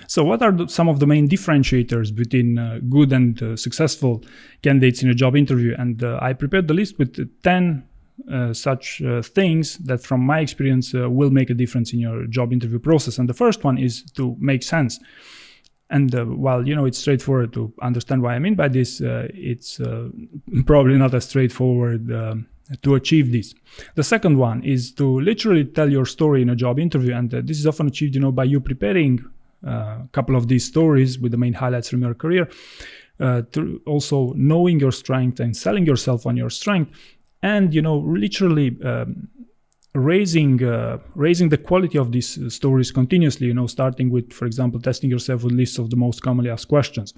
So what are some of the main differentiators between good and successful candidates in a job interview? And I prepared the list with 10 such things that from my experience will make a difference in your job interview process. And the first one is to make sense. And while it's straightforward to understand what I mean by this, it's probably not as straightforward to achieve this. The second one is to literally tell your story in a job interview, and this is often achieved by you preparing a couple of these stories with the main highlights from your career, to also knowing your strength and selling yourself on your strength, and literally raising the quality of these stories continuously, starting with, for example, testing yourself with lists of the most commonly asked questions.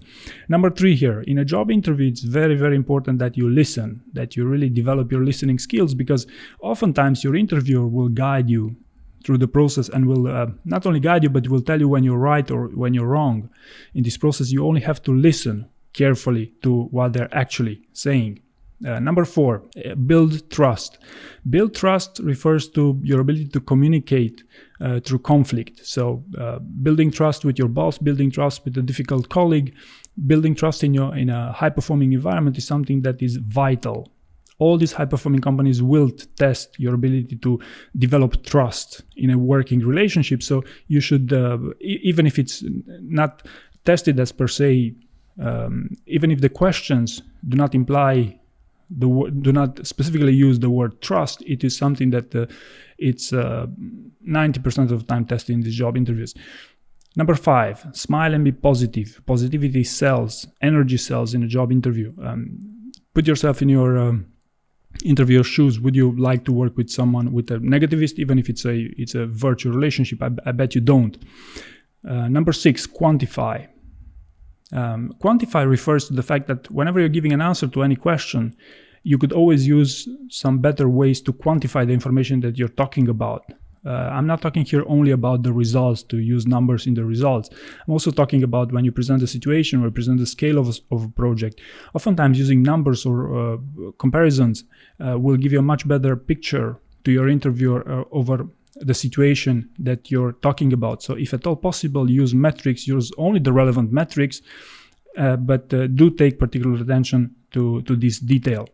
Number 3 here, in a job interview, it's very, very important that you listen, that you really develop your listening skills, because oftentimes your interviewer will guide you through the process and will not only guide you, but will tell you when you're right or when you're wrong. In this process, you only have to listen carefully to what they're actually saying. Number 4, build trust. Build trust refers to your ability to communicate through conflict. So building trust with your boss, building trust with a difficult colleague, building trust in a high-performing environment is something that is vital. All these high-performing companies will test your ability to develop trust in a working relationship. So you should, even if it's not tested as per se, even if the questions do not imply do not specifically use the word trust, it is something that it's 90% of the time tested in these job interviews. Number 5, smile and be positive. Positivity sells, energy sells in a job interview. Put yourself in your interviewer's shoes. Would you like to work with someone with a negativist, even if it's a virtual relationship? I bet you don't. Number 6, quantify. Quantify refers to the fact that whenever you're giving an answer to any question, you could always use some better ways to quantify the information that you're talking about. I'm not talking here only about the results, to use numbers in the results. I'm also talking about when you present a situation or present the scale of a project. Oftentimes using numbers or comparisons will give you a much better picture to your interviewer over the situation that you're talking about. So if at all possible, use metrics, use only the relevant metrics, but do take particular attention to this detail.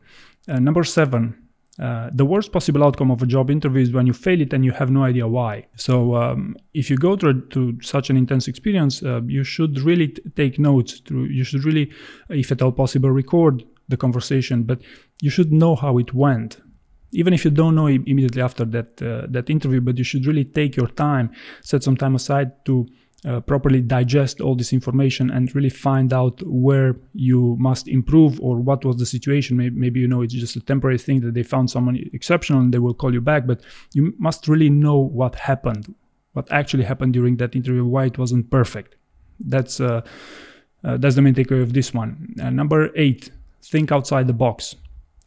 Number 7, the worst possible outcome of a job interview is when you fail it and you have no idea why. So if you go to such an intense experience, you should really take notes. You should really, if at all possible, record the conversation, but you should know how it went. Even if you don't know immediately after that interview, but you should really take your time, set some time aside to properly digest all this information and really find out where you must improve or what was the situation. Maybe it's just a temporary thing that they found someone exceptional and they will call you back, but you must really know what happened, what actually happened during that interview, why it wasn't perfect. That's the main takeaway of this one. Number 8, think outside the box.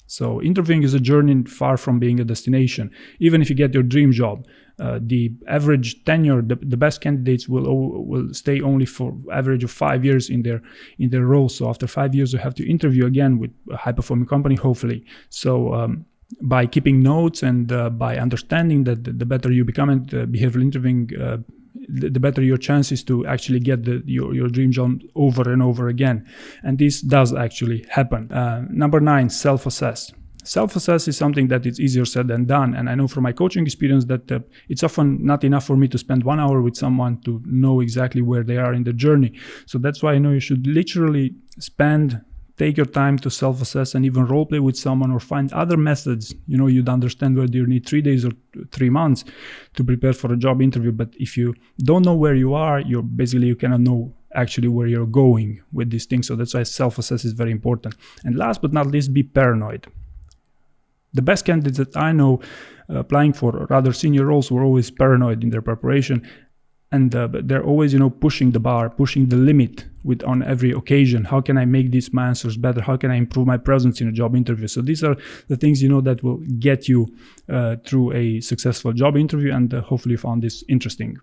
So interviewing is a journey far from being a destination. Even if you get your dream job, the average tenure, the best candidates will stay only for average of 5 years in their role. So after 5 years, you have to interview again with a high-performing company, hopefully. So by keeping notes and by understanding that the better you become at behavioral interviewing, the better your chances to actually get your dream job over and over again. And this does actually happen. Number 9, self-assess. Self-assess is something that is easier said than done. And I know from my coaching experience that it's often not enough for me to spend 1 hour with someone to know exactly where they are in the journey. So that's why I know you should literally take your time to self-assess and even role play with someone or find other methods. You'd understand whether you need 3 days or 3 months to prepare for a job interview. But if you don't know where you are, you cannot know actually where you're going with these things. So that's why self-assess is very important. And last but not least, be paranoid. The best candidates that I know applying for rather senior roles were always paranoid in their preparation. And they're always, pushing the bar, pushing the limit on every occasion. How can I make my answers better? How can I improve my presence in a job interview? So these are the things, that will get you through a successful job interview. And hopefully you found this interesting.